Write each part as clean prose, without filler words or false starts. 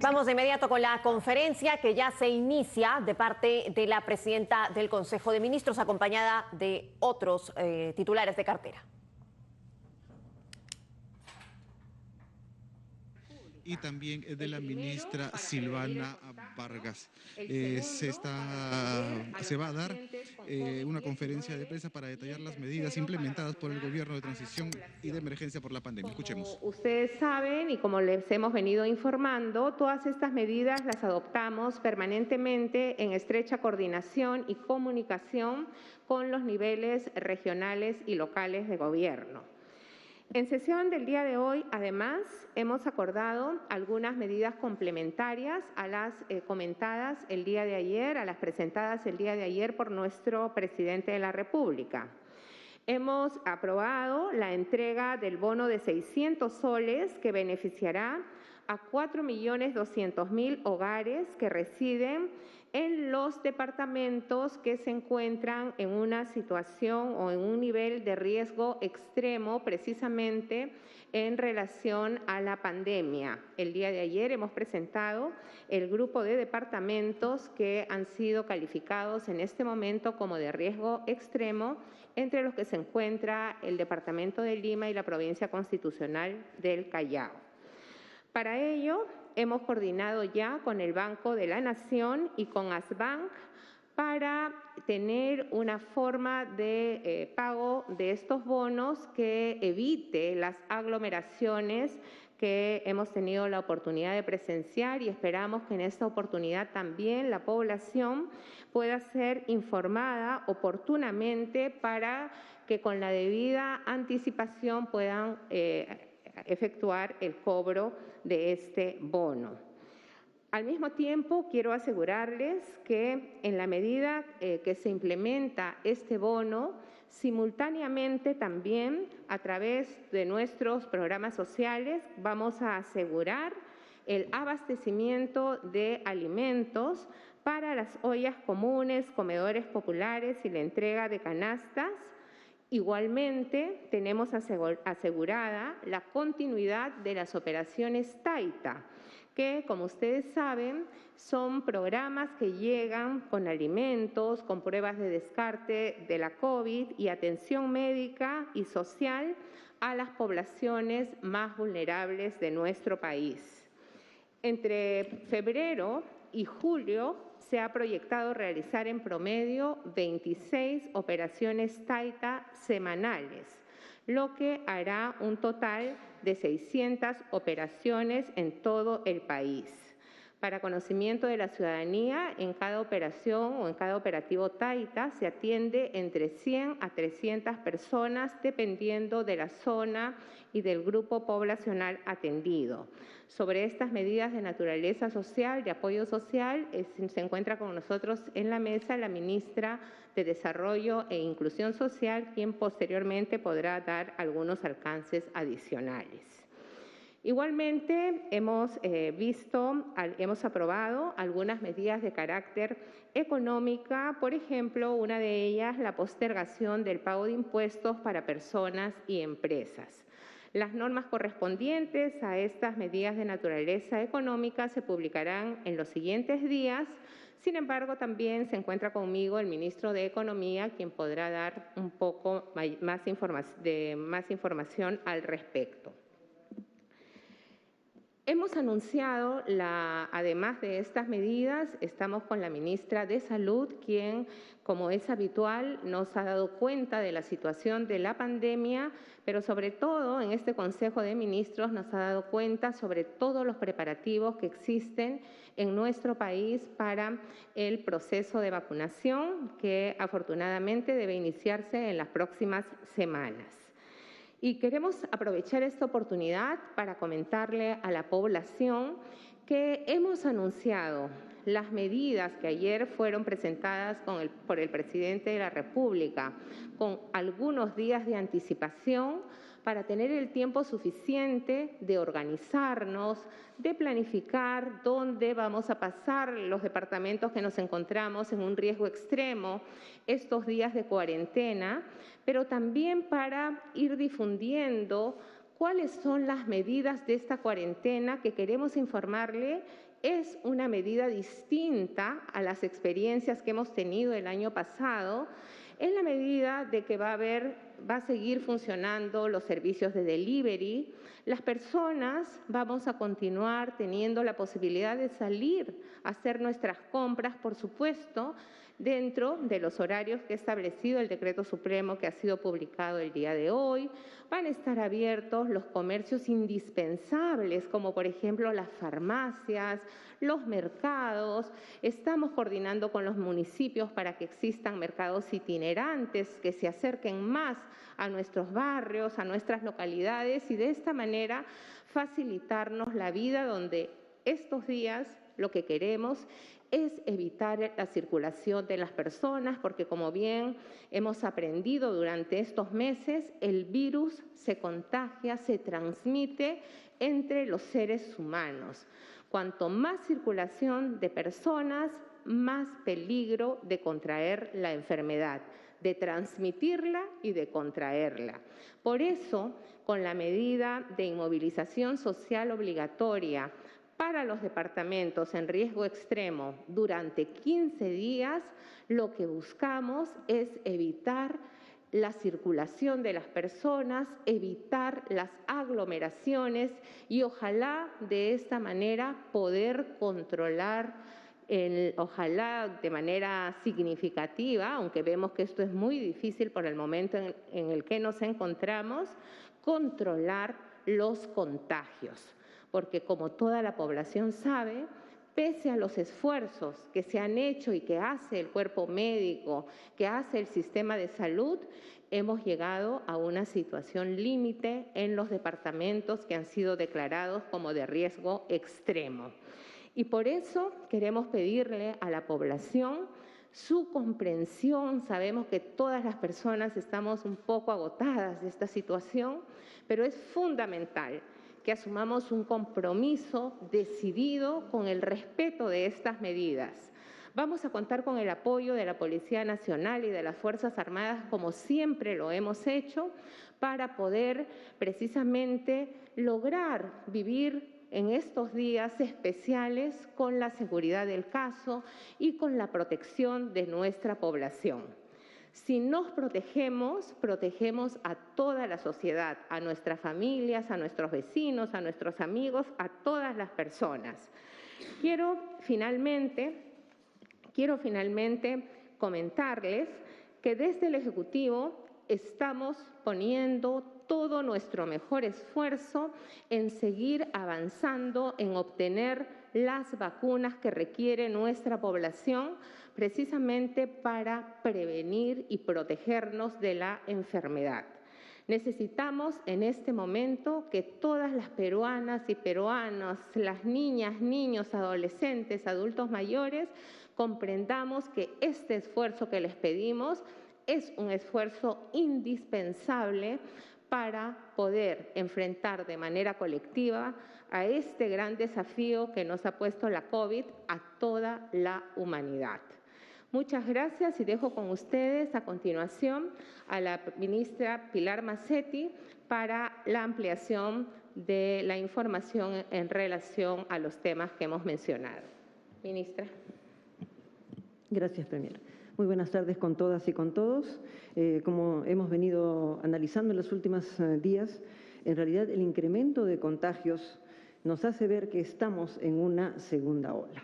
Vamos de inmediato con la conferencia que ya se inicia de parte de la presidenta del Consejo de Ministros, acompañada de otros titulares de cartera. Y también de la ministra Silvana Vargas. Se va a dar una conferencia de prensa para detallar las medidas implementadas por el gobierno de transición y de emergencia por la pandemia. Escuchemos. Como ustedes saben y como les hemos venido informando, todas estas medidas las adoptamos permanentemente en estrecha coordinación y comunicación con los niveles regionales y locales de gobierno. En sesión del día de hoy, además, hemos acordado algunas medidas complementarias a las comentadas el día de ayer, a las presentadas el día de ayer por nuestro presidente de la República. Hemos aprobado la entrega del bono de 600 soles que beneficiará a 4.200.000 hogares que residen en los departamentos que se encuentran en una situación o en un nivel de riesgo extremo, precisamente en relación a la pandemia. El día de ayer hemos presentado el grupo de departamentos que han sido calificados en este momento como de riesgo extremo, entre los que se encuentra el departamento de Lima y la provincia constitucional del Callao. Para ello, hemos coordinado ya con el Banco de la Nación y con Asbank para tener una forma de pago de estos bonos que evite las aglomeraciones que hemos tenido la oportunidad de presenciar, y esperamos que en esta oportunidad también la población pueda ser informada oportunamente para que con la debida anticipación puedan efectuar el cobro de este bono. Al mismo tiempo, quiero asegurarles que en la medida que se implementa este bono, simultáneamente también a través de nuestros programas sociales vamos a asegurar el abastecimiento de alimentos para las ollas comunes, comedores populares y la entrega de canastas. Igualmente, tenemos asegurada la continuidad de las operaciones Taita, que, como ustedes saben, son programas que llegan con alimentos, con pruebas de descarte de la COVID y atención médica y social a las poblaciones más vulnerables de nuestro país. Entre febrero y julio se ha proyectado realizar en promedio 26 operaciones Taita semanales, lo que hará un total de 600 operaciones en todo el país. Para conocimiento de la ciudadanía, en cada operación o en cada operativo Taita se atiende entre 100 a 300 personas dependiendo de la zona y del grupo poblacional atendido. Sobre estas medidas de naturaleza social, de apoyo social, se encuentra con nosotros en la mesa la ministra de Desarrollo e Inclusión Social, quien posteriormente podrá dar algunos alcances adicionales. Igualmente, hemos aprobado algunas medidas de carácter económica, por ejemplo, una de ellas la postergación del pago de impuestos para personas y empresas. Las normas correspondientes a estas medidas de naturaleza económica se publicarán en los siguientes días. Sin embargo, también se encuentra conmigo el ministro de Economía, quien podrá dar un poco más información al respecto. Hemos anunciado, además de estas medidas, estamos con la ministra de Salud, quien, como es habitual, nos ha dado cuenta de la situación de la pandemia, pero sobre todo en este Consejo de Ministros nos ha dado cuenta sobre todos los preparativos que existen en nuestro país para el proceso de vacunación, que afortunadamente debe iniciarse en las próximas semanas. Y queremos aprovechar esta oportunidad para comentarle a la población que hemos anunciado las medidas que ayer fueron presentadas por el presidente de la República con algunos días de anticipación para tener el tiempo suficiente de organizarnos, de planificar dónde vamos a pasar los departamentos que nos encontramos en un riesgo extremo estos días de cuarentena, pero también para ir difundiendo ¿Cuáles son las medidas de esta cuarentena que queremos informarle? Es una medida distinta a las experiencias que hemos tenido el año pasado, en la medida de que va a seguir funcionando los servicios de delivery. Las personas vamos a continuar teniendo la posibilidad de salir a hacer nuestras compras, por supuesto, dentro de los horarios que ha establecido el Decreto Supremo que ha sido publicado el día de hoy. Van a estar abiertos los comercios indispensables, como por ejemplo las farmacias, los mercados. Estamos coordinando con los municipios para que existan mercados itinerantes que se acerquen más a nuestros barrios, a nuestras localidades y de esta manera facilitarnos la vida, donde estos días lo que queremos es evitar la circulación de las personas, porque como bien hemos aprendido durante estos meses, el virus se contagia, se transmite entre los seres humanos. Cuanto más circulación de personas, más peligro de contraer la enfermedad, de transmitirla y de contraerla. Por eso, con la medida de inmovilización social obligatoria para los departamentos en riesgo extremo durante 15 días, lo que buscamos es evitar la circulación de las personas, evitar las aglomeraciones y ojalá de esta manera poder controlar, ojalá de manera significativa, aunque vemos que esto es muy difícil por el momento en el que nos encontramos, controlar los contagios. Porque como toda la población sabe, pese a los esfuerzos que se han hecho y que hace el cuerpo médico, que hace el sistema de salud, hemos llegado a una situación límite en los departamentos que han sido declarados como de riesgo extremo. Y por eso queremos pedirle a la población su comprensión. Sabemos que todas las personas estamos un poco agotadas de esta situación, pero es fundamental que asumamos un compromiso decidido con el respeto de estas medidas. Vamos a contar con el apoyo de la Policía Nacional y de las Fuerzas Armadas, como siempre lo hemos hecho, para poder precisamente lograr vivir en estos días especiales con la seguridad del caso y con la protección de nuestra población. Si nos protegemos, protegemos a toda la sociedad, a nuestras familias, a nuestros vecinos, a nuestros amigos, a todas las personas. Quiero finalmente comentarles que desde el Ejecutivo estamos poniendo todo nuestro mejor esfuerzo en seguir avanzando, en obtener las vacunas que requiere nuestra población, precisamente para prevenir y protegernos de la enfermedad. Necesitamos en este momento que todas las peruanas y peruanos, las niñas, niños, adolescentes, adultos mayores, comprendamos que este esfuerzo que les pedimos es un esfuerzo indispensable para poder enfrentar de manera colectiva a este gran desafío que nos ha puesto la COVID a toda la humanidad. Muchas gracias y dejo con ustedes a continuación a la ministra Pilar Mazzetti para la ampliación de la información en relación a los temas que hemos mencionado. Ministra. Gracias, Premier. Muy buenas tardes con todas y con todos. Como hemos venido analizando en los últimos días, en realidad el incremento de contagios nos hace ver que estamos en una segunda ola.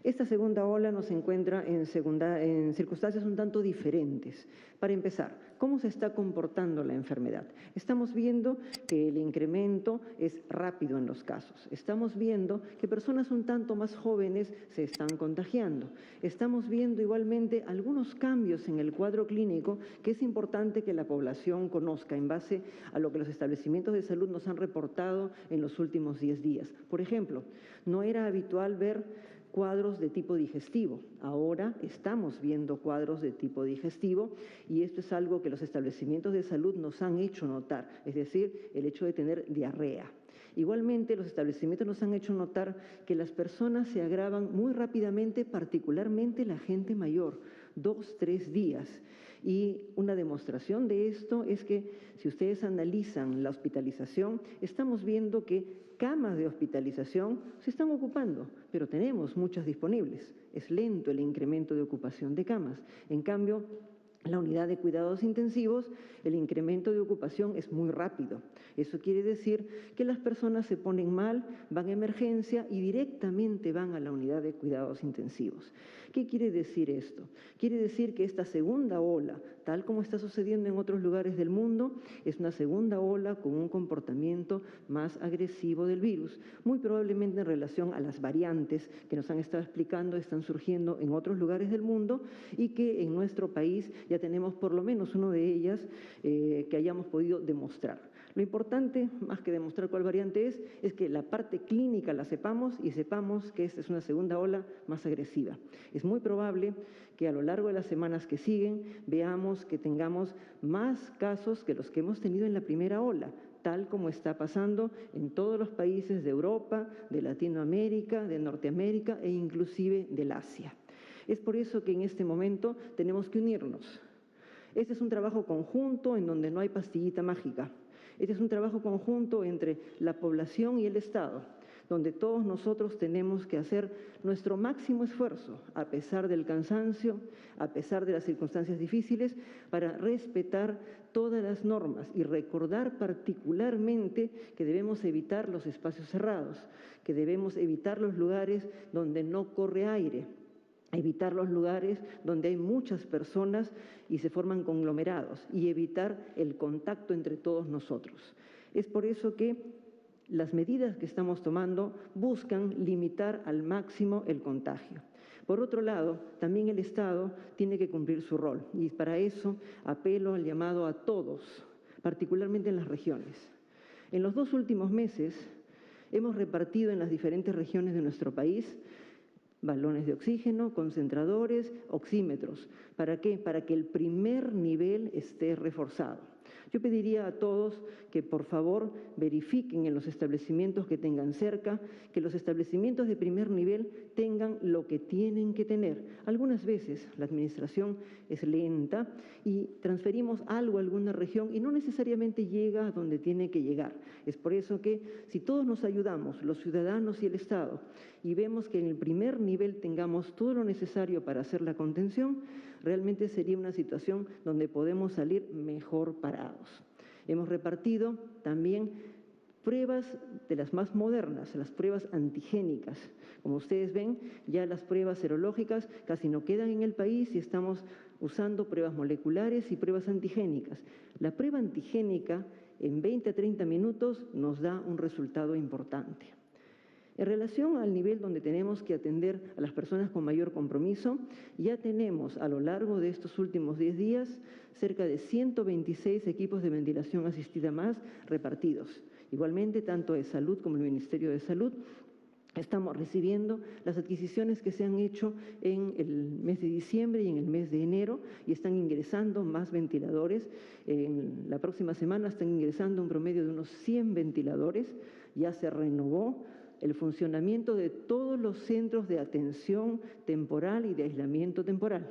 Esta segunda ola nos encuentra en circunstancias un tanto diferentes. Para empezar, ¿cómo se está comportando la enfermedad? Estamos viendo que el incremento es rápido en los casos. Estamos viendo que personas un tanto más jóvenes se están contagiando. Estamos viendo igualmente algunos cambios en el cuadro clínico que es importante que la población conozca en base a lo que los establecimientos de salud nos han reportado en los últimos 10 días. Por ejemplo, no era habitual ver cuadros de tipo digestivo. Ahora estamos viendo cuadros de tipo digestivo y esto es algo que los establecimientos de salud nos han hecho notar, es decir, el hecho de tener diarrea. Igualmente, los establecimientos nos han hecho notar que las personas se agravan muy rápidamente, particularmente la gente mayor, 2, 3 días. Y una demostración de esto es que si ustedes analizan la hospitalización, estamos viendo que camas de hospitalización se están ocupando, pero tenemos muchas disponibles. Es lento el incremento de ocupación de camas. En cambio, la unidad de cuidados intensivos, el incremento de ocupación es muy rápido. Eso quiere decir que las personas se ponen mal, van a emergencia y directamente van a la unidad de cuidados intensivos. ¿Qué quiere decir esto? Quiere decir que esta segunda ola, tal como está sucediendo en otros lugares del mundo, es una segunda ola con un comportamiento más agresivo del virus, muy probablemente en relación a las variantes que nos han estado explicando, están surgiendo en otros lugares del mundo y que en nuestro país ya tenemos por lo menos una de ellas que hayamos podido demostrar. Lo importante, más que demostrar cuál variante es que la parte clínica la sepamos y sepamos que esta es una segunda ola más agresiva. Es muy probable que a lo largo de las semanas que siguen veamos que tengamos más casos que los que hemos tenido en la primera ola, tal como está pasando en todos los países de Europa, de Latinoamérica, de Norteamérica e inclusive del Asia. Es por eso que en este momento tenemos que unirnos. Este es un trabajo conjunto en donde no hay pastillita mágica. Este es un trabajo conjunto entre la población y el Estado, donde todos nosotros tenemos que hacer nuestro máximo esfuerzo, a pesar del cansancio, a pesar de las circunstancias difíciles, para respetar todas las normas y recordar particularmente que debemos evitar los espacios cerrados, que debemos evitar los lugares donde no corre aire, evitar los lugares donde hay muchas personas y se forman conglomerados y evitar el contacto entre todos nosotros. Es por eso que las medidas que estamos tomando buscan limitar al máximo el contagio. Por otro lado, también el Estado tiene que cumplir su rol y para eso apelo al llamado a todos, particularmente en las regiones. En los 2 últimos meses hemos repartido en las diferentes regiones de nuestro país balones de oxígeno, concentradores, oxímetros. ¿Para qué? Para que el primer nivel esté reforzado. Yo pediría a todos que por favor verifiquen en los establecimientos que tengan cerca, que los establecimientos de primer nivel tengan lo que tienen que tener. Algunas veces la administración es lenta y transferimos algo a alguna región y no necesariamente llega a donde tiene que llegar. Es por eso que si todos nos ayudamos, los ciudadanos y el Estado, y vemos que en el primer nivel tengamos todo lo necesario para hacer la contención, realmente sería una situación donde podemos salir mejor parados. Hemos repartido también pruebas de las más modernas, las pruebas antigénicas. Como ustedes ven, ya las pruebas serológicas casi no quedan en el país y estamos usando pruebas moleculares y pruebas antigénicas. La prueba antigénica en 20 a 30 minutos nos da un resultado importante. En relación al nivel donde tenemos que atender a las personas con mayor compromiso, ya tenemos a lo largo de estos últimos 10 días cerca de 126 equipos de ventilación asistida más repartidos. Igualmente, tanto de Salud como el Ministerio de Salud estamos recibiendo las adquisiciones que se han hecho en el mes de diciembre y en el mes de enero y están ingresando más ventiladores. En la próxima semana están ingresando un promedio de unos 100 ventiladores. Ya se renovó el funcionamiento de todos los centros de atención temporal y de aislamiento temporal.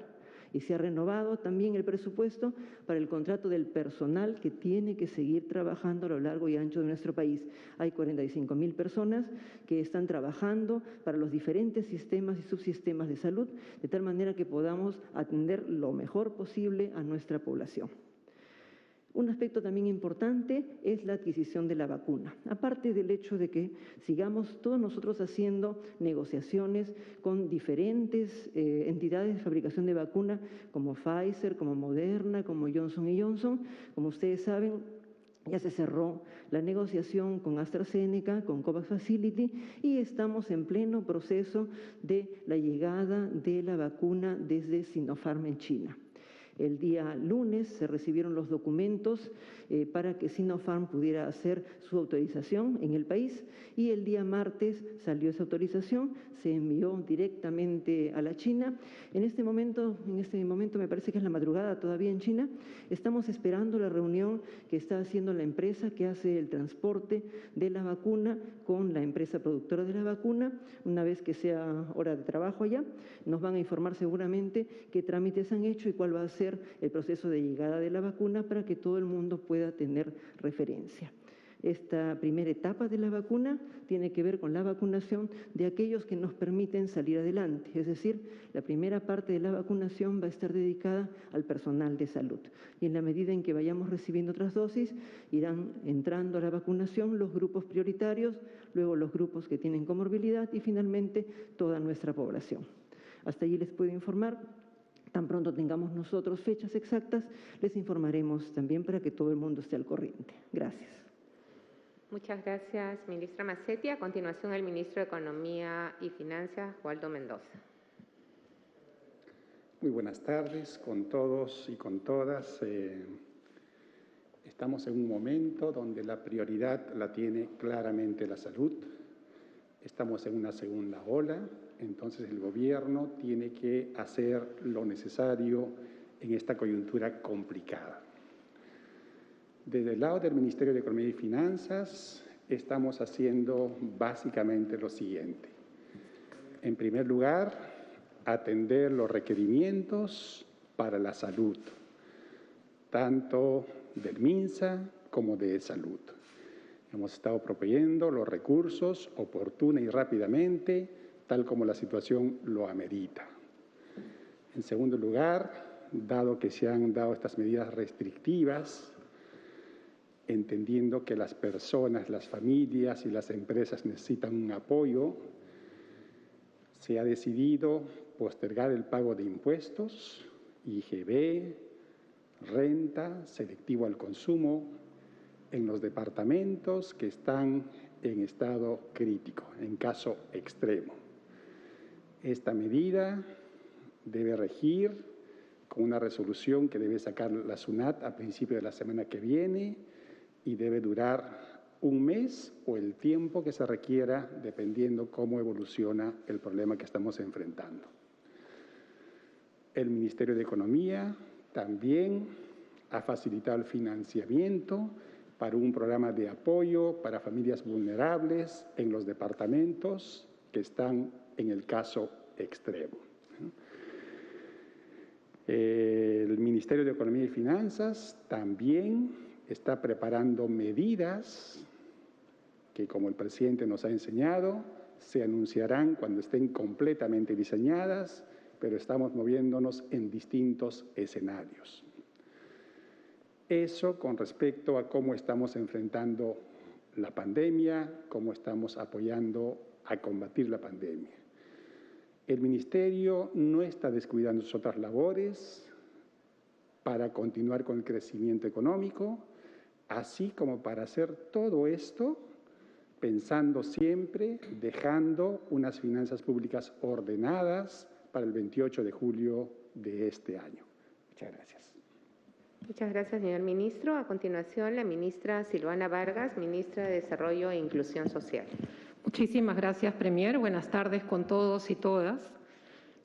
Y se ha renovado también el presupuesto para el contrato del personal que tiene que seguir trabajando a lo largo y ancho de nuestro país. Hay 45.000 personas que están trabajando para los diferentes sistemas y subsistemas de salud, de tal manera que podamos atender lo mejor posible a nuestra población. Un aspecto también importante es la adquisición de la vacuna, aparte del hecho de que sigamos todos nosotros haciendo negociaciones con diferentes entidades de fabricación de vacuna, como Pfizer, como Moderna, como Johnson & Johnson. Como ustedes saben, ya se cerró la negociación con AstraZeneca, con COVAX Facility, y estamos en pleno proceso de la llegada de la vacuna desde Sinopharm en China. El día lunes se recibieron los documentos para que Sinopharm pudiera hacer su autorización en el país y el día martes salió esa autorización, se envió directamente a la China. En este momento me parece que es la madrugada todavía en China, estamos esperando la reunión que está haciendo la empresa que hace el transporte de la vacuna con la empresa productora de la vacuna. Una vez que sea hora de trabajo allá, nos van a informar seguramente qué trámites han hecho y cuál va a ser favorecer el proceso de llegada de la vacuna para que todo el mundo pueda tener referencia. Esta primera etapa de la vacuna tiene que ver con la vacunación de aquellos que nos permiten salir adelante. Es decir, la primera parte de la vacunación va a estar dedicada al personal de salud. Y en la medida en que vayamos recibiendo otras dosis, irán entrando a la vacunación los grupos prioritarios, luego los grupos que tienen comorbilidad y finalmente toda nuestra población. Hasta allí les puedo informar. Tan pronto tengamos nosotros fechas exactas, les informaremos también para que todo el mundo esté al corriente. Gracias. Muchas gracias, ministra Mazzetti. A continuación, el ministro de Economía y Finanzas, Waldo Mendoza. Muy buenas tardes con todos y con todas. Estamos en un momento donde la prioridad la tiene claramente la salud. Estamos en una segunda ola, entonces el gobierno tiene que hacer lo necesario en esta coyuntura complicada. Desde el lado del Ministerio de Economía y Finanzas estamos haciendo básicamente lo siguiente. En primer lugar, atender los requerimientos para la salud, tanto del MINSA como de salud. Hemos estado proveyendo los recursos oportuna y rápidamente, tal como la situación lo amerita. En segundo lugar, dado que se han dado estas medidas restrictivas, entendiendo que las personas, las familias y las empresas necesitan un apoyo, se ha decidido postergar el pago de impuestos, IGB, renta, selectivo al consumo, en los departamentos que están en estado crítico, en caso extremo. Esta medida debe regir con una resolución que debe sacar la SUNAT a principio de la semana que viene y debe durar un mes o el tiempo que se requiera dependiendo cómo evoluciona el problema que estamos enfrentando. El Ministerio de Economía también ha facilitado el financiamiento para un programa de apoyo para familias vulnerables en los departamentos que están en el caso extremo. El Ministerio de Economía y Finanzas también está preparando medidas que, como el presidente nos ha enseñado, se anunciarán cuando estén completamente diseñadas, pero estamos moviéndonos en distintos escenarios. Eso con respecto a cómo estamos enfrentando la pandemia, cómo estamos apoyando a combatir la pandemia. El Ministerio no está descuidando sus otras labores para continuar con el crecimiento económico, así como para hacer todo esto pensando siempre, dejando unas finanzas públicas ordenadas para el 28 de julio de este año. Muchas gracias. Muchas gracias, señor ministro. A continuación, la ministra Silvana Vargas, ministra de Desarrollo e Inclusión Social. Muchísimas gracias, Premier. Buenas tardes con todos y todas.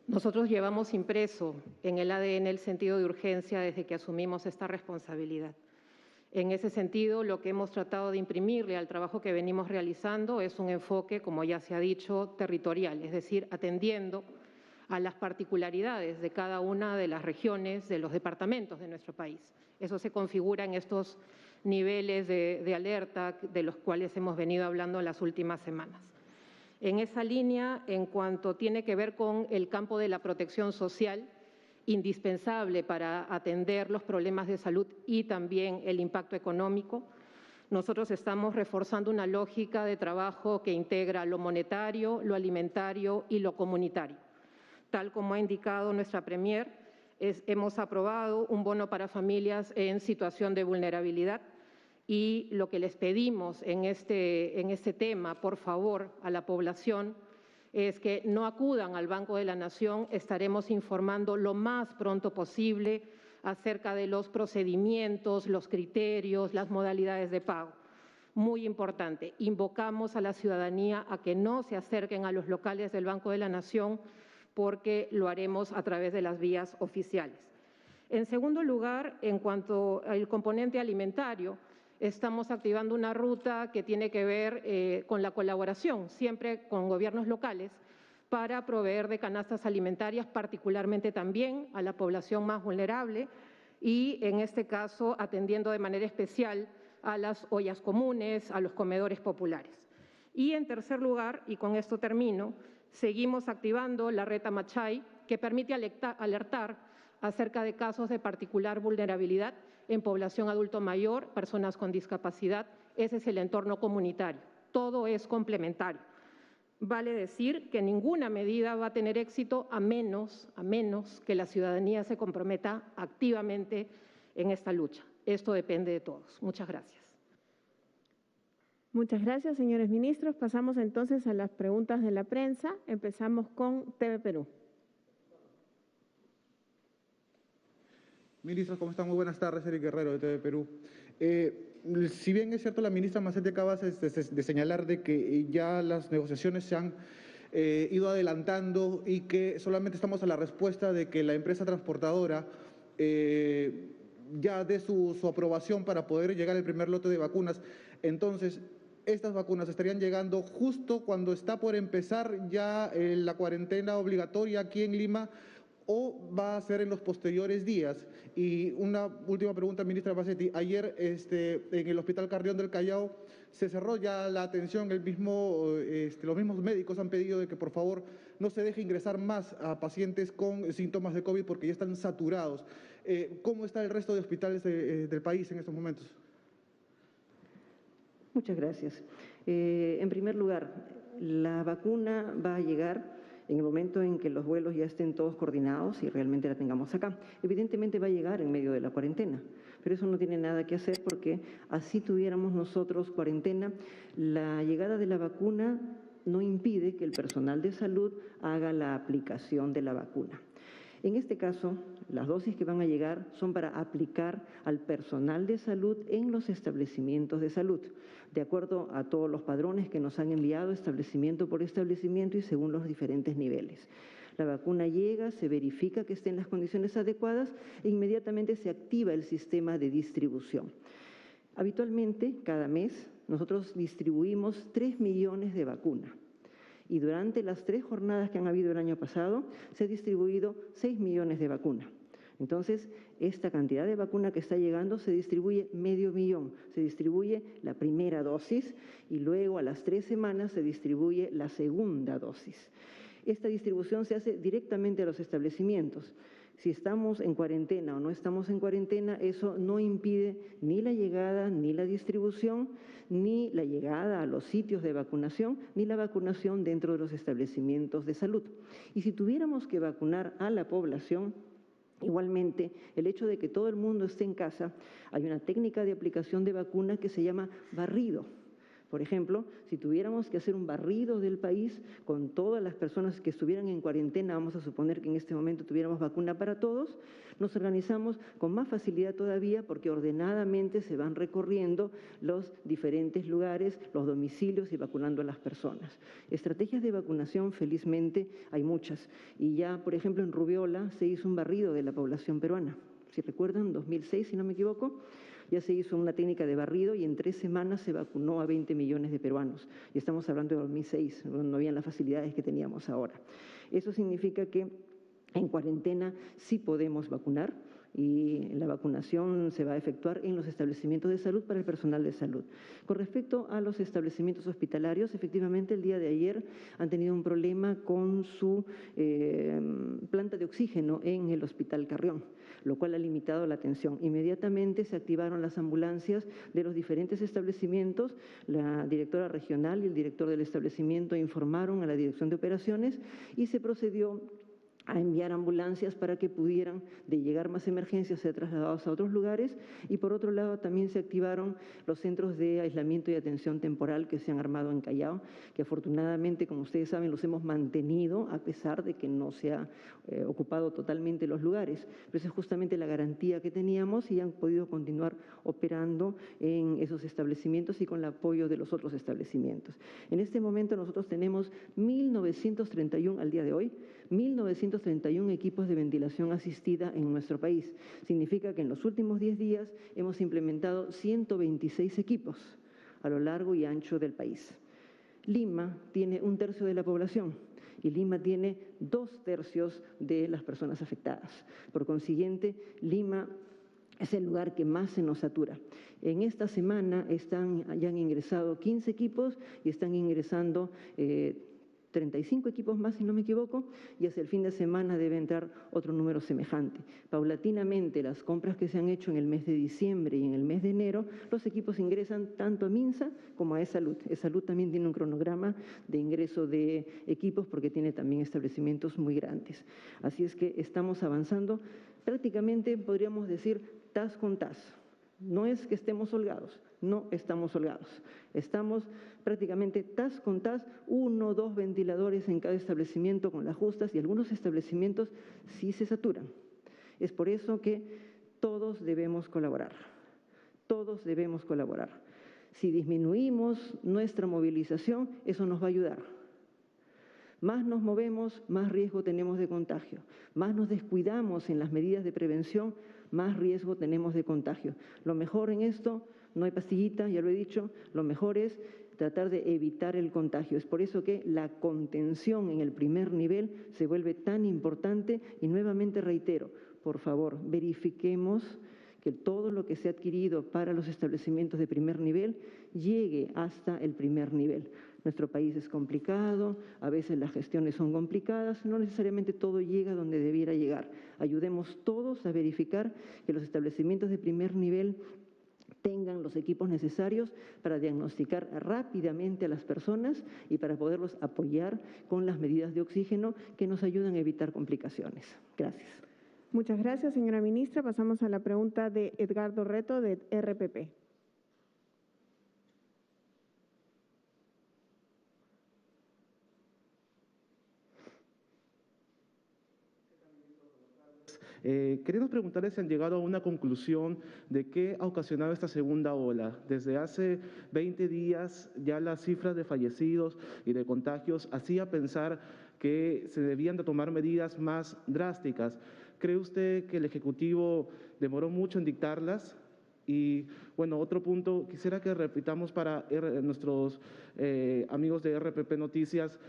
Nosotros llevamos impreso en el ADN el sentido de urgencia desde que asumimos esta responsabilidad. En ese sentido, lo que hemos tratado de imprimirle al trabajo que venimos realizando es un enfoque, como ya se ha dicho, territorial, es decir, atendiendo a las particularidades de cada una de las regiones, de los departamentos de nuestro país. Eso se configura en estos niveles de alerta de los cuales hemos venido hablando en las últimas semanas. En esa línea, en cuanto tiene que ver con el campo de la protección social, indispensable para atender los problemas de salud y también el impacto económico, nosotros estamos reforzando una lógica de trabajo que integra lo monetario, lo alimentario y lo comunitario. Tal como ha indicado nuestra Premier, hemos aprobado un bono para familias en situación de vulnerabilidad y lo que les pedimos en este tema, por favor, a la población, es que no acudan al Banco de la Nación. Estaremos informando lo más pronto posible acerca de los procedimientos, los criterios, las modalidades de pago. Muy importante, invocamos a la ciudadanía a que no se acerquen a los locales del Banco de la Nación porque lo haremos a través de las vías oficiales. En segundo lugar, en cuanto al componente alimentario, estamos activando una ruta que tiene que ver con la colaboración, siempre con gobiernos locales, para proveer de canastas alimentarias, particularmente también a la población más vulnerable y, en este caso, atendiendo de manera especial a las ollas comunes, a los comedores populares. Y, en tercer lugar, y con esto termino, seguimos activando la red Amachay, que permite alertar acerca de casos de particular vulnerabilidad en población adulto mayor, personas con discapacidad. Ese es el entorno comunitario. Todo es complementario. Vale decir que ninguna medida va a tener éxito a menos que la ciudadanía se comprometa activamente en esta lucha. Esto depende de todos. Muchas gracias. Muchas gracias, señores ministros. Pasamos entonces a las preguntas de la prensa. Empezamos con TV Perú. Ministros, ¿cómo están? Muy buenas tardes, Eric Guerrero de TV Perú. Si bien es cierto, la ministra Mazzetti acaba de señalar de que ya las negociaciones se han ido adelantando y que solamente estamos a la respuesta de que la empresa transportadora ya dé su aprobación para poder llegar al primer lote de vacunas. Entonces, estas vacunas estarían llegando justo cuando está por empezar ya la cuarentena obligatoria aquí en Lima, ¿o va a ser en los posteriores días? Y una última pregunta, ministra Mazzetti. Ayer en el Hospital Carrión del Callao se cerró ya la atención. Los mismos médicos han pedido de que por favor no se deje ingresar más a pacientes con síntomas de COVID porque ya están saturados. ¿Cómo está el resto de hospitales del país en estos momentos? Muchas gracias. En primer lugar, la vacuna va a llegar en el momento en que los vuelos ya estén todos coordinados y realmente la tengamos acá. Evidentemente va a llegar en medio de la cuarentena, pero eso no tiene nada que hacer porque así tuviéramos nosotros cuarentena, la llegada de la vacuna no impide que el personal de salud haga la aplicación de la vacuna. En este caso, las dosis que van a llegar son para aplicar al personal de salud en los establecimientos de salud, de acuerdo a todos los padrones que nos han enviado establecimiento por establecimiento y según los diferentes niveles. La vacuna llega, se verifica que esté en las condiciones adecuadas e inmediatamente se activa el sistema de distribución. Habitualmente, cada mes, nosotros distribuimos 3 millones de vacunas. Y durante las 3 jornadas que han habido el año pasado, se ha distribuido 6 millones de vacunas. Entonces, esta cantidad de vacuna que está llegando se distribuye medio millón. Se distribuye la primera dosis y luego a las 3 semanas se distribuye la segunda dosis. Esta distribución se hace directamente a los establecimientos. Si estamos en cuarentena o no estamos en cuarentena, eso no impide ni la llegada, ni la distribución, ni la llegada a los sitios de vacunación, ni la vacunación dentro de los establecimientos de salud. Y si tuviéramos que vacunar a la población, igualmente, el hecho de que todo el mundo esté en casa, hay una técnica de aplicación de vacuna que se llama barrido. Por ejemplo, si tuviéramos que hacer un barrido del país con todas las personas que estuvieran en cuarentena, vamos a suponer que en este momento tuviéramos vacuna para todos, nos organizamos con más facilidad todavía porque ordenadamente se van recorriendo los diferentes lugares, los domicilios y vacunando a las personas. Estrategias de vacunación, felizmente, hay muchas. Y ya, por ejemplo, en Rubiola se hizo un barrido de la población peruana. Si recuerdan, en 2006, si no me equivoco, ya se hizo una técnica de barrido y en 3 semanas se vacunó a 20 millones de peruanos. Y estamos hablando de 2006, no habían las facilidades que teníamos ahora. Eso significa que en cuarentena sí podemos vacunar y la vacunación se va a efectuar en los establecimientos de salud para el personal de salud. Con respecto a los establecimientos hospitalarios, efectivamente el día de ayer han tenido un problema con su planta de oxígeno en el Hospital Carrión, lo cual ha limitado la atención. Inmediatamente se activaron las ambulancias de los diferentes establecimientos, la directora regional y el director del establecimiento informaron a la dirección de operaciones y se procedió a enviar ambulancias para que pudieran, de llegar más emergencias, ser trasladados a otros lugares. Y por otro lado también se activaron los centros de aislamiento y atención temporal que se han armado en Callao, que afortunadamente, como ustedes saben, los hemos mantenido a pesar de que no se ha ocupado totalmente los lugares. Pero esa es justamente la garantía que teníamos y han podido continuar operando en esos establecimientos y con el apoyo de los otros establecimientos. En este momento nosotros tenemos 1.931 al día de hoy, 1.931 equipos de ventilación asistida en nuestro país. Significa que en los últimos 10 días hemos implementado 126 equipos a lo largo y ancho del país. Lima tiene 1/3 de la población y Lima tiene 2/3 de las personas afectadas. Por consiguiente, Lima es el lugar que más se nos satura. En esta semana ya han ingresado 15 equipos y están ingresando 35 equipos más, si no me equivoco, y hacia el fin de semana debe entrar otro número semejante. Paulatinamente, las compras que se han hecho en el mes de diciembre y en el mes de enero, los equipos ingresan tanto a MINSA como a E-Salud. E-Salud también tiene un cronograma de ingreso de equipos porque tiene también establecimientos muy grandes. Así es que estamos avanzando prácticamente, podríamos decir, tas con tas. No es que estemos holgados, no estamos holgados. Estamos prácticamente tas con tas, 1 o 2 ventiladores en cada establecimiento con las justas y algunos establecimientos sí se saturan. Es por eso que todos debemos colaborar, todos debemos colaborar. Si disminuimos nuestra movilización, eso nos va a ayudar. Más nos movemos, más riesgo tenemos de contagio. Más nos descuidamos en las medidas de prevención, más riesgo tenemos de contagio. Lo mejor en esto, no hay pastillita, ya lo he dicho, lo mejor es tratar de evitar el contagio. Es por eso que la contención en el primer nivel se vuelve tan importante y nuevamente reitero, por favor, verifiquemos que todo lo que se ha adquirido para los establecimientos de primer nivel llegue hasta el primer nivel. Nuestro país es complicado, a veces las gestiones son complicadas, no necesariamente todo llega donde debiera llegar. Ayudemos todos a verificar que los establecimientos de primer nivel tengan los equipos necesarios para diagnosticar rápidamente a las personas y para poderlos apoyar con las medidas de oxígeno que nos ayudan a evitar complicaciones. Gracias. Muchas gracias, señora ministra. Pasamos a la pregunta de Edgardo Reto, de RPP. Queremos preguntarles si han llegado a una conclusión de qué ha ocasionado esta segunda ola. Desde hace 20 días ya las cifras de fallecidos y de contagios hacía pensar que se debían de tomar medidas más drásticas. ¿Cree usted que el Ejecutivo demoró mucho en dictarlas? Y bueno, otro punto, quisiera que repitamos para nuestros amigos de RPP Noticias,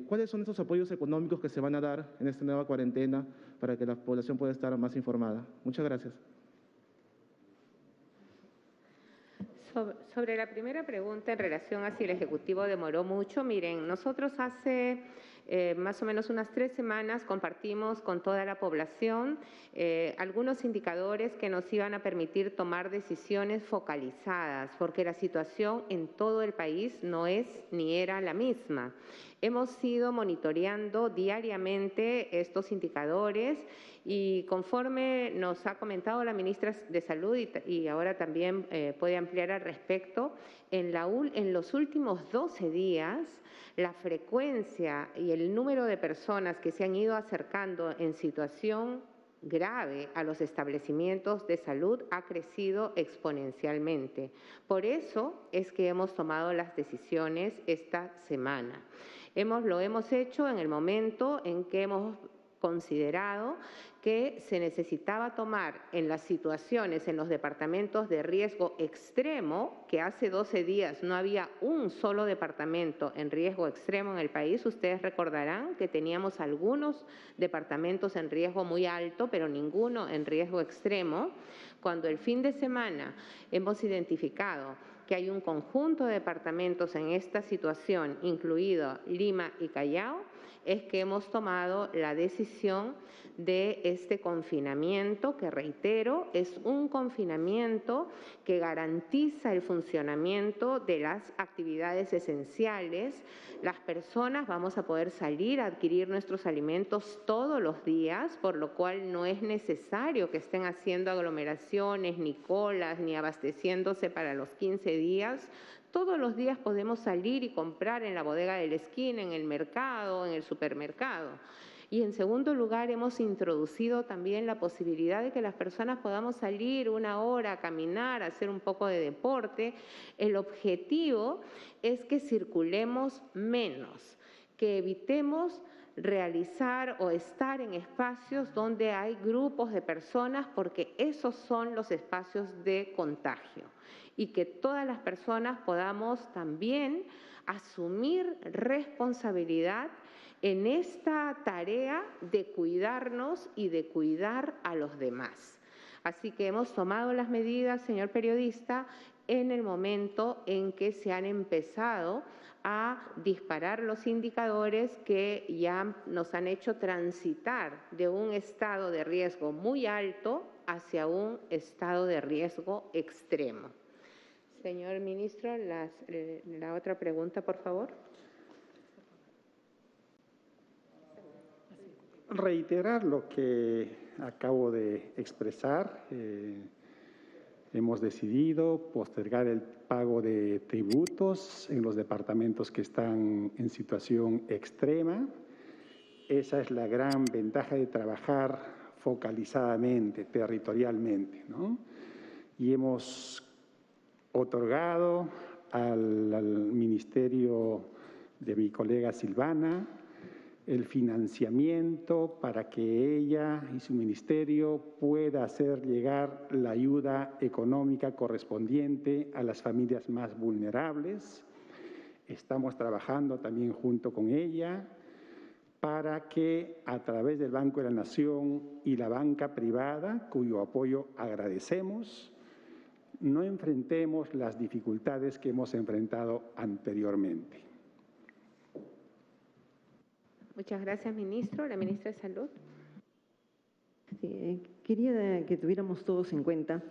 ¿cuáles son estos apoyos económicos que se van a dar en esta nueva cuarentena para que la población pueda estar más informada? Muchas gracias. Sobre la primera pregunta en relación a si el Ejecutivo demoró mucho, miren, nosotros hace más o menos unas 3 semanas compartimos con toda la población algunos indicadores que nos iban a permitir tomar decisiones focalizadas, porque la situación en todo el país no es ni era la misma. Hemos ido monitoreando diariamente estos indicadores y conforme nos ha comentado la ministra de Salud y ahora también puede ampliar al respecto, en los últimos 12 días la frecuencia y el número de personas que se han ido acercando en situación grave a los establecimientos de salud ha crecido exponencialmente. Por eso es que hemos tomado las decisiones esta semana. Lo hemos hecho en el momento en que hemos considerado que se necesitaba tomar en las situaciones, en los departamentos de riesgo extremo, que hace 12 días no había un solo departamento en riesgo extremo en el país. Ustedes recordarán que teníamos algunos departamentos en riesgo muy alto, pero ninguno en riesgo extremo. Cuando el fin de semana hemos identificado que hay un conjunto de departamentos en esta situación, incluido Lima y Callao, es que hemos tomado la decisión de este confinamiento, que reitero, es un confinamiento que garantiza el funcionamiento de las actividades esenciales. Las personas vamos a poder salir a adquirir nuestros alimentos todos los días, por lo cual no es necesario que estén haciendo aglomeraciones, ni colas, ni abasteciéndose para los 15 días. Todos los días podemos salir y comprar en la bodega de la esquina, en el mercado, en el supermercado. Y en segundo lugar, hemos introducido también la posibilidad de que las personas podamos salir 1 hora a caminar, a hacer un poco de deporte. El objetivo es que circulemos menos, que evitemos realizar o estar en espacios donde hay grupos de personas, porque esos son los espacios de contagio. Y que todas las personas podamos también asumir responsabilidad en esta tarea de cuidarnos y de cuidar a los demás. Así que hemos tomado las medidas, señor periodista, en el momento en que se han empezado a disparar los indicadores que ya nos han hecho transitar de un estado de riesgo muy alto hacia un estado de riesgo extremo. Señor ministro, la otra pregunta, por favor. Reiterar lo que acabo de expresar. Hemos decidido postergar el pago de tributos en los departamentos que están en situación extrema. Esa es la gran ventaja de trabajar focalizadamente, territorialmente, ¿no? Y hemos otorgado al ministerio de mi colega Silvana el financiamiento para que ella y su ministerio pueda hacer llegar la ayuda económica correspondiente a las familias más vulnerables. Estamos trabajando también junto con ella para que a través del Banco de la Nación y la banca privada, cuyo apoyo agradecemos, no enfrentemos las dificultades que hemos enfrentado anteriormente. Muchas gracias, ministro. La ministra de Salud. Sí, quería que tuviéramos todos en cuenta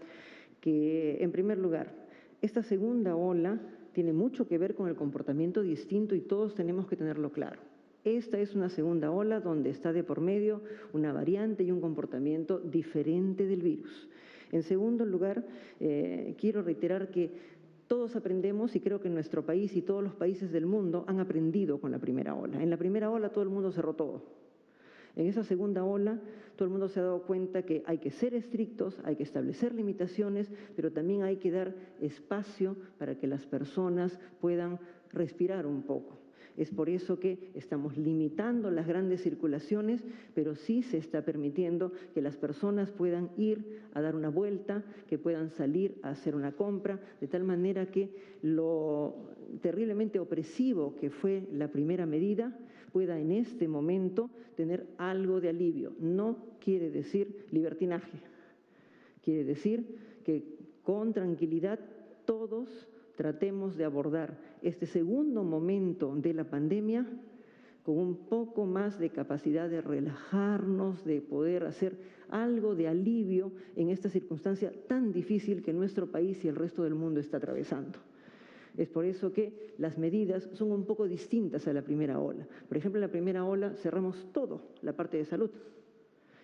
que, en primer lugar, esta segunda ola tiene mucho que ver con el comportamiento distinto y todos tenemos que tenerlo claro. Esta es una segunda ola donde está de por medio una variante y un comportamiento diferente del virus. En segundo lugar, quiero reiterar que todos aprendemos y creo que nuestro país y todos los países del mundo han aprendido con la primera ola. En la primera ola todo el mundo cerró todo. En esa segunda ola todo el mundo se ha dado cuenta que hay que ser estrictos, hay que establecer limitaciones, pero también hay que dar espacio para que las personas puedan respirar un poco. Es por eso que estamos limitando las grandes circulaciones, pero sí se está permitiendo que las personas puedan ir a dar una vuelta, que puedan salir a hacer una compra, de tal manera que lo terriblemente opresivo que fue la primera medida pueda en este momento tener algo de alivio. No quiere decir libertinaje, quiere decir que con tranquilidad todos tratemos de abordar este segundo momento de la pandemia con un poco más de capacidad de relajarnos, de poder hacer algo de alivio en esta circunstancia tan difícil que nuestro país y el resto del mundo está atravesando. Es por eso que las medidas son un poco distintas a la primera ola. Por ejemplo, en la primera ola cerramos todo, la parte de salud.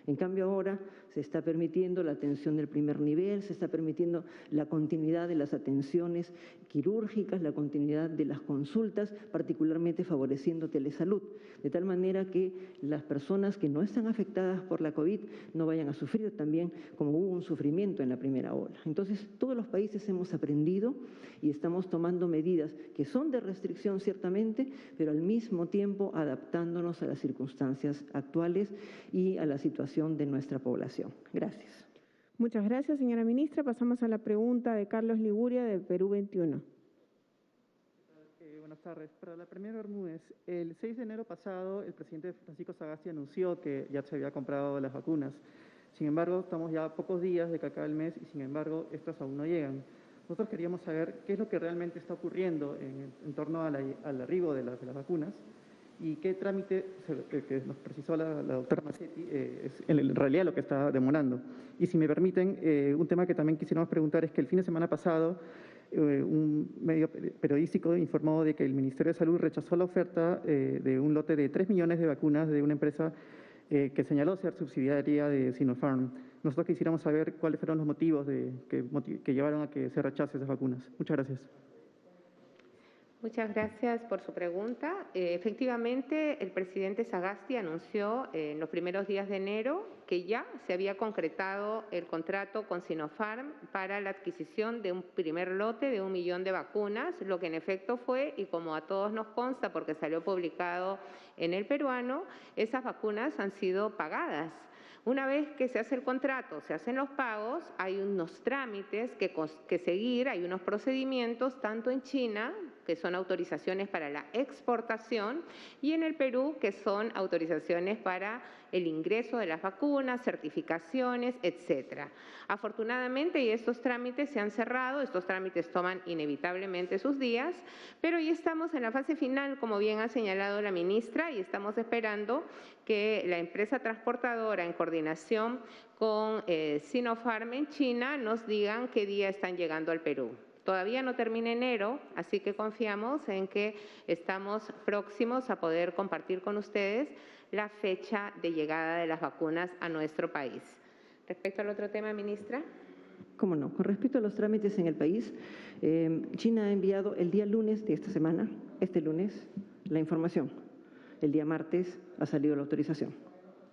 En cambio, ahora se está permitiendo la atención del primer nivel, se está permitiendo la continuidad de las atenciones quirúrgicas, la continuidad de las consultas, particularmente favoreciendo telesalud, de tal manera que las personas que no están afectadas por la COVID no vayan a sufrir también como hubo un sufrimiento en la primera ola. Entonces, todos los países hemos aprendido y estamos tomando medidas que son de restricción ciertamente, pero al mismo tiempo adaptándonos a las circunstancias actuales y a la situación de nuestra población. Gracias. Muchas gracias, señora ministra. Pasamos a la pregunta de Carlos Liguria, de Perú 21. Buenas tardes. Para la primera Bermúdez, el 6 de enero pasado, el presidente Francisco Sagasti anunció que ya se había comprado las vacunas. Sin embargo, estamos ya a pocos días de que acabe el mes y, sin embargo, estas aún no llegan. Nosotros queríamos saber qué es lo que realmente está ocurriendo en torno al arribo de las vacunas y qué trámite que nos precisó la doctora Mazzetti es en realidad lo que está demorando. Y si me permiten, un tema que también quisiéramos preguntar es que el fin de semana pasado un medio periodístico informó de que el Ministerio de Salud rechazó la oferta de un lote de 3 millones de vacunas de una empresa que señaló ser subsidiaria de Sinopharm. Nosotros quisiéramos saber cuáles fueron los motivos que llevaron a que se rechace esas vacunas. Muchas gracias. Muchas gracias por su pregunta. Efectivamente, el presidente Sagasti anunció en los primeros días de enero que ya se había concretado el contrato con Sinopharm para la adquisición de un primer lote de 1 millón de vacunas, lo que en efecto fue, y como a todos nos consta porque salió publicado en El Peruano, esas vacunas han sido pagadas. Una vez que se hace el contrato, se hacen los pagos, hay unos trámites que seguir, hay unos procedimientos tanto en China que son autorizaciones para la exportación, y en el Perú, que son autorizaciones para el ingreso de las vacunas, certificaciones, etcétera. Afortunadamente, y estos trámites se han cerrado, estos trámites toman inevitablemente sus días, pero ya estamos en la fase final, como bien ha señalado la ministra, y estamos esperando que la empresa transportadora, en coordinación con Sinopharm en China, nos digan qué día están llegando al Perú. Todavía no termina enero, así que confiamos en que estamos próximos a poder compartir con ustedes la fecha de llegada de las vacunas a nuestro país. Respecto al otro tema, ministra. ¿Cómo no? Con respecto a los trámites en el país, China ha enviado el día lunes de esta semana, este lunes, la información. El día martes ha salido la autorización.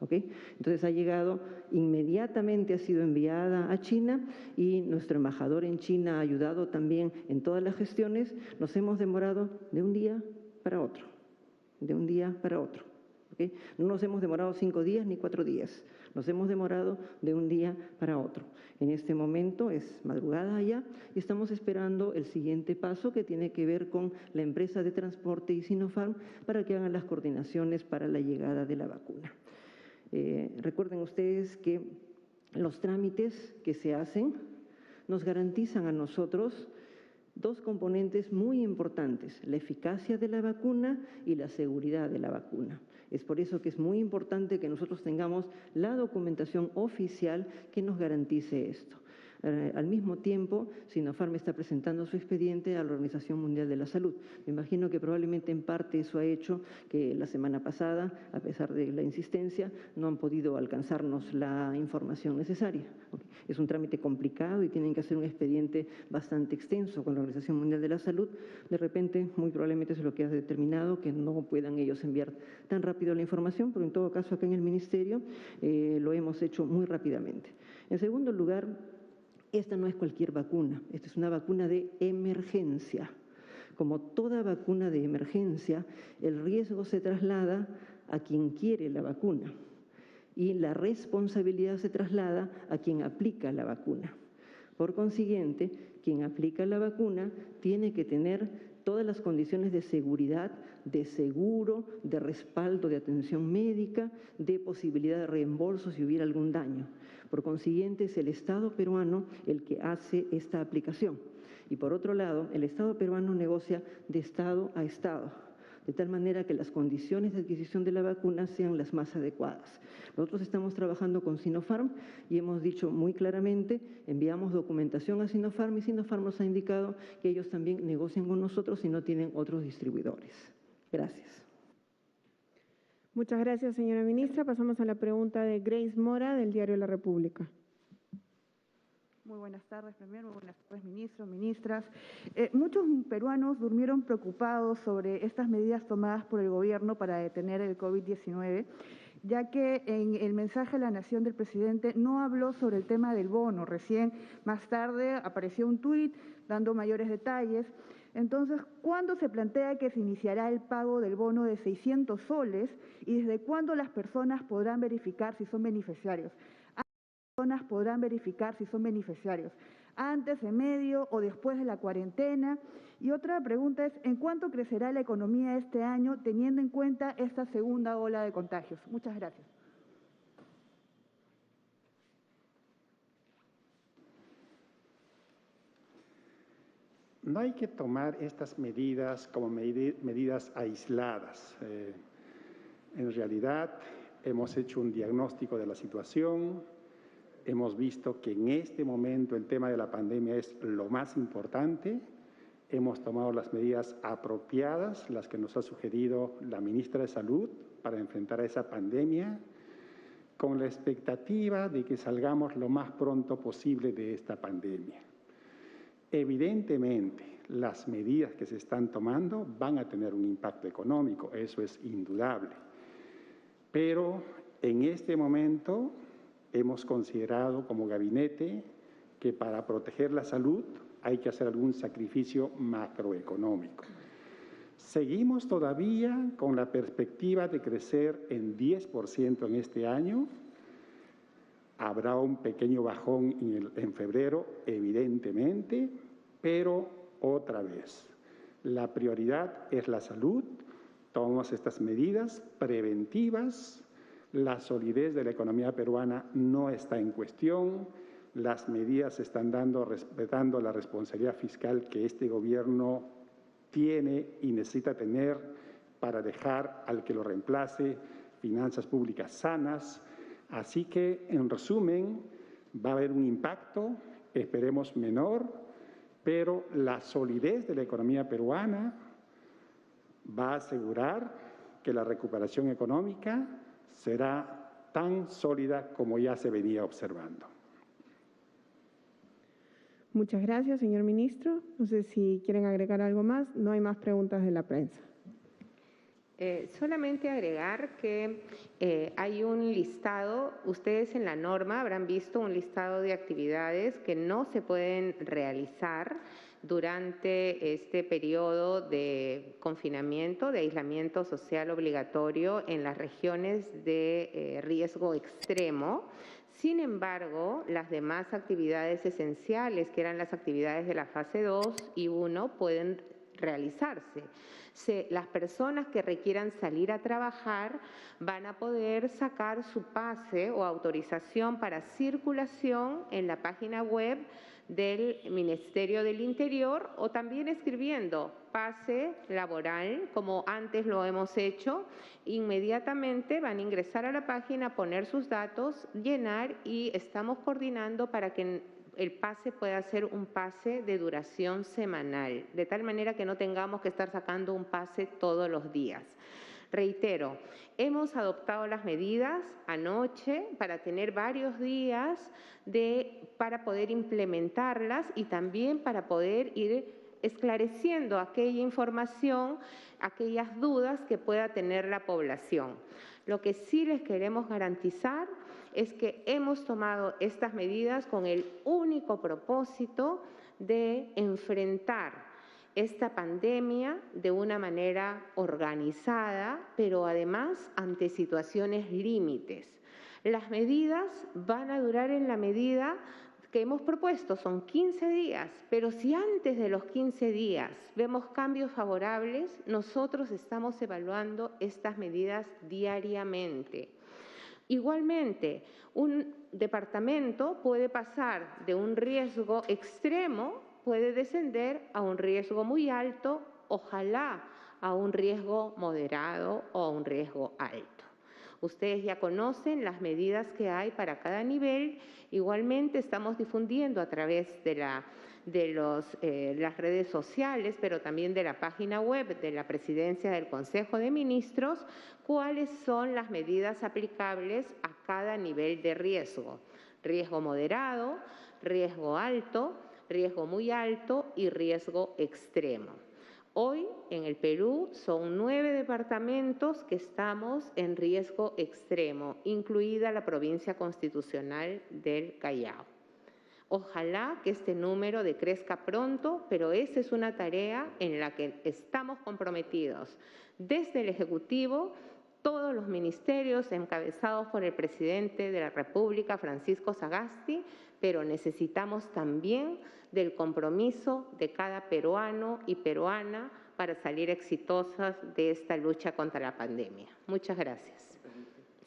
¿Ok? Entonces ha llegado, inmediatamente ha sido enviada a China y nuestro embajador en China ha ayudado también en todas las gestiones. Nos hemos demorado de un día para otro, de un día para otro. ¿Ok? No nos hemos demorado 5 días ni 4 días, nos hemos demorado de un día para otro. En este momento es madrugada ya y estamos esperando el siguiente paso, que tiene que ver con la empresa de transporte y Sinopharm para que hagan las coordinaciones para la llegada de la vacuna. Recuerden ustedes que los trámites que se hacen nos garantizan a nosotros 2 componentes muy importantes: la eficacia de la vacuna y la seguridad de la vacuna. Es por eso que es muy importante que nosotros tengamos la documentación oficial que nos garantice esto. Al mismo tiempo, Sinopharm está presentando su expediente a la Organización Mundial de la Salud. Me imagino que probablemente en parte eso ha hecho que la semana pasada, a pesar de la insistencia, no han podido alcanzarnos la información necesaria. Es un trámite complicado y tienen que hacer un expediente bastante extenso con la Organización Mundial de la Salud. De repente, muy probablemente eso es lo que ha determinado que no puedan ellos enviar tan rápido la información, pero en todo caso acá en el Ministerio lo hemos hecho muy rápidamente. En segundo lugar, esta no es cualquier vacuna, esta es una vacuna de emergencia. Como toda vacuna de emergencia, el riesgo se traslada a quien quiere la vacuna y la responsabilidad se traslada a quien aplica la vacuna. Por consiguiente, quien aplica la vacuna tiene que tener todas las condiciones de seguridad, de seguro, de respaldo de atención médica, de posibilidad de reembolso si hubiera algún daño. Por consiguiente, es el Estado peruano el que hace esta aplicación. Y por otro lado, el Estado peruano negocia de Estado a Estado, de tal manera que las condiciones de adquisición de la vacuna sean las más adecuadas. Nosotros estamos trabajando con Sinopharm y hemos dicho muy claramente, enviamos documentación a Sinopharm y Sinopharm nos ha indicado que ellos también negocian con nosotros si no tienen otros distribuidores. Gracias. Muchas gracias, señora ministra. Pasamos a la pregunta de Grace Mora, del diario La República. Muy buenas tardes, Premier. Muy buenas tardes, ministros, ministras. Muchos peruanos durmieron preocupados sobre estas medidas tomadas por el gobierno para detener el COVID-19, ya que en el mensaje a la nación del presidente no habló sobre el tema del bono. Recién, más tarde, apareció un tuit dando mayores detalles. Entonces, ¿cuándo se plantea que se iniciará el pago del bono de 600 soles y desde cuándo las personas podrán verificar si son beneficiarios? ¿Antes, en medio o después de la cuarentena? Y otra pregunta es, ¿en cuánto crecerá la economía este año teniendo en cuenta esta segunda ola de contagios? Muchas gracias. No hay que tomar estas medidas como medidas aisladas. En realidad, hemos hecho un diagnóstico de la situación, hemos visto que en este momento el tema de la pandemia es lo más importante, hemos tomado las medidas apropiadas, las que nos ha sugerido la ministra de Salud para enfrentar a esa pandemia, con la expectativa de que salgamos lo más pronto posible de esta pandemia. Evidentemente, las medidas que se están tomando van a tener un impacto económico, eso es indudable. Pero en este momento hemos considerado como gabinete que para proteger la salud hay que hacer algún sacrificio macroeconómico. Seguimos todavía con la perspectiva de crecer en 10% en este año. Habrá un pequeño bajón en febrero, evidentemente, pero otra vez, La prioridad es la salud. Tomamos estas medidas preventivas. La solidez de la economía peruana no está en cuestión. Las medidas se están dando respetando la responsabilidad fiscal que este gobierno tiene y necesita tener para dejar al que lo reemplace finanzas públicas sanas. Así que, en resumen, va a haber un impacto, esperemos menor, pero la solidez de la economía peruana va a asegurar que la recuperación económica será tan sólida como ya se venía observando. Muchas gracias, señor ministro. No sé si quieren agregar algo más. No hay más preguntas de la prensa. Solamente agregar que hay un listado, ustedes en la norma habrán visto un listado de actividades que no se pueden realizar durante este periodo de confinamiento, de aislamiento social obligatorio en las regiones de riesgo extremo. Sin embargo, las demás actividades esenciales, que eran las actividades de la fase 2 y 1, pueden realizarse. Las personas que requieran salir a trabajar van a poder sacar su pase o autorización para circulación en la página web del Ministerio del Interior o también escribiendo pase laboral, como antes lo hemos hecho. Inmediatamente van a ingresar a la página, poner sus datos, llenar y estamos coordinando para que el pase pueda ser un pase de duración semanal, de tal manera que no tengamos que estar sacando un pase todos los días. Reitero, hemos adoptado las medidas anoche para tener varios días para poder implementarlas y también para poder ir esclareciendo aquella información, aquellas dudas que pueda tener la población. Lo que sí les queremos garantizar es que hemos tomado estas medidas con el único propósito de enfrentar esta pandemia de una manera organizada, pero además ante situaciones límites. Las medidas van a durar en la medida que hemos propuesto, son 15 días, pero si antes de los 15 días vemos cambios favorables, nosotros estamos evaluando estas medidas diariamente. Igualmente, un departamento puede pasar de un riesgo extremo, puede descender a un riesgo muy alto, ojalá a un riesgo moderado o a un riesgo alto. Ustedes ya conocen las medidas que hay para cada nivel. Igualmente estamos difundiendo a través de las redes sociales, pero también de la página web de la Presidencia del Consejo de Ministros, cuáles son las medidas aplicables a cada nivel de riesgo. Riesgo moderado, riesgo alto, riesgo muy alto y riesgo extremo. Hoy en el Perú son 9 departamentos que estamos en riesgo extremo, incluida la provincia constitucional del Callao. Ojalá que este número decrezca pronto, pero esa es una tarea en la que estamos comprometidos desde el Ejecutivo, todos los ministerios encabezados por el presidente de la República, Francisco Sagasti, pero necesitamos también del compromiso de cada peruano y peruana para salir exitosas de esta lucha contra la pandemia. Muchas gracias.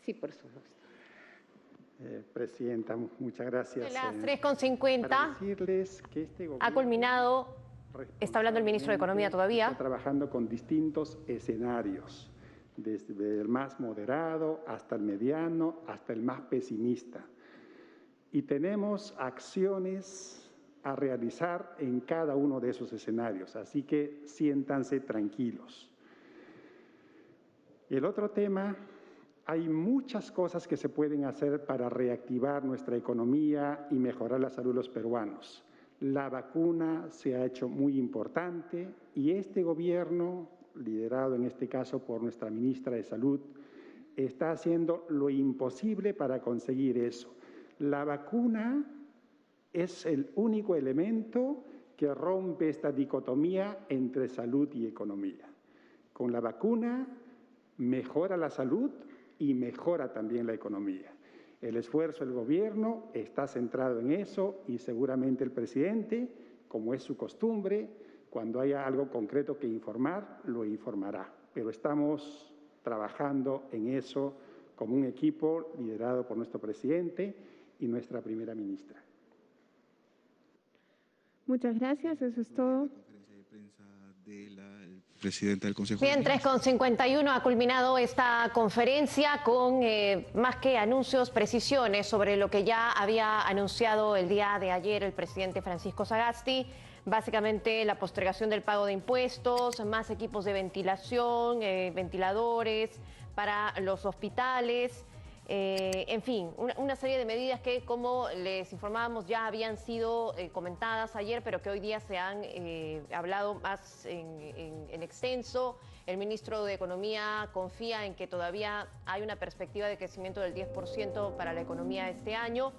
Sí, por supuesto. Presidenta, muchas gracias. De las 3:50 ha culminado, está hablando el ministro de Economía todavía. Está trabajando con distintos escenarios, desde el más moderado hasta el mediano, hasta el más pesimista. Y tenemos acciones a realizar en cada uno de esos escenarios, así que siéntanse tranquilos. Y el otro tema, hay muchas cosas que se pueden hacer para reactivar nuestra economía y mejorar la salud de los peruanos. La vacuna se ha hecho muy importante y este gobierno, liderado en este caso por nuestra ministra de Salud, está haciendo lo imposible para conseguir eso. La vacuna es el único elemento que rompe esta dicotomía entre salud y economía. Con la vacuna mejora la salud y mejora también la economía. El esfuerzo del gobierno está centrado en eso y seguramente el presidente, como es su costumbre, Cuando haya algo concreto que informar, lo informará. Pero estamos trabajando en eso como un equipo liderado por nuestro presidente y nuestra primera ministra. Muchas gracias, eso es todo. Presidenta del Consejo. Bien, 3:51 ha culminado esta conferencia con más que anuncios, precisiones sobre lo que ya había anunciado el día de ayer el presidente Francisco Sagasti. Básicamente la postergación del pago de impuestos, más equipos de ventilación, ventiladores para los hospitales. En fin, una serie de medidas que, como les informábamos, ya habían sido comentadas ayer, pero que hoy día se han hablado más en extenso. El ministro de Economía confía en que todavía hay una perspectiva de crecimiento del 10% para la economía este año.